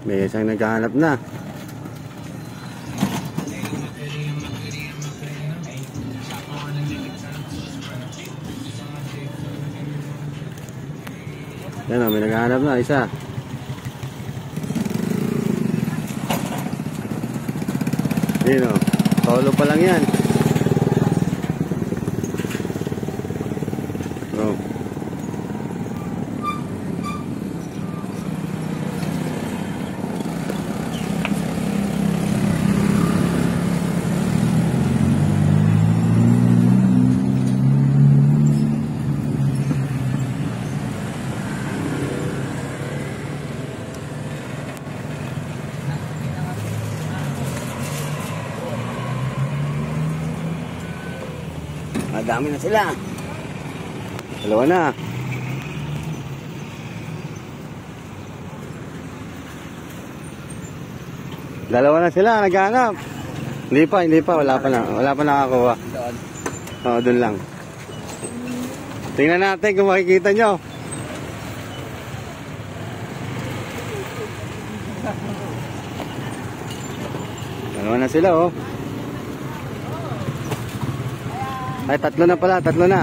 May isang naghahanap na. Yan o, may naghahanap na isa. Yun o, solo pa lang yan. Oh. Madami na sila. Dalawa na. Dalawa na sila, naghahanap. Hindi pa, wala pa nakakuha. Oo, dun lang. Tingnan natin kung makikita nyo. Dalawa na sila, oh. Ay, tatlo na pala, tatlo na.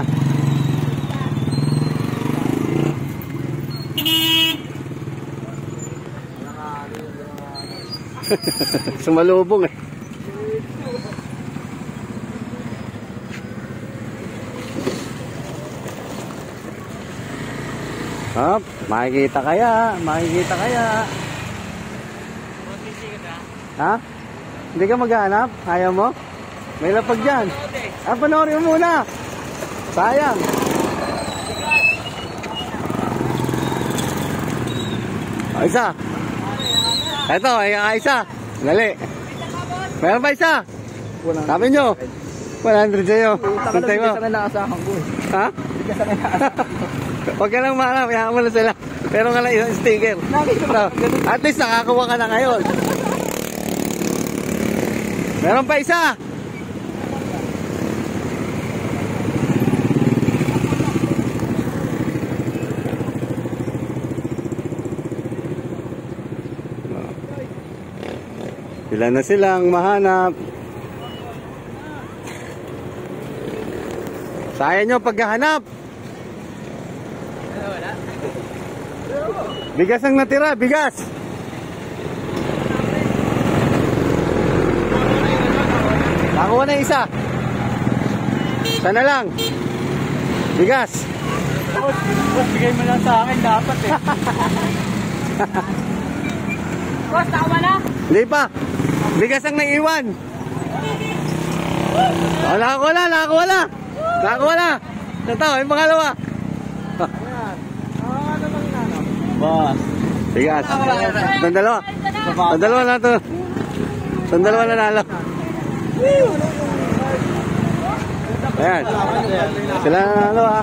Sumalubong eh. Hop, makikita kaya, makikita kaya. Ha? Hindi ka maghanap? Ayaw mo? May lapag dyan. Panoorin mo muna. Sayang. O, isa. Ito, may isa. Dali. Meron pa isa. Sabi nyo. 100 sa'yo. Santay mo. Ha? Huwag ka lang mahanap. Iyakan mo na sila. Pero nga lang isang sticker. At least nakakuha ka na ngayon. Meron pa isa. Ilan na silang mahanap. Sayang nyo paghahanap. Bigas ang natira, bigas. Nakuha na isa. Sana lang. Bigas. Bigay mo lang sa akin dapat eh. Boss, tama na? Hindi pa. Bigas ang naiwan. Oh, nakakuha na, nakakuha na. Nakakuha na. Ito, yung pangalawa. Boss. Bigas. Itong dalawa. Itong dalawa na ito. Itong dalawa na nalo. Ayan. Sila na nalo ha.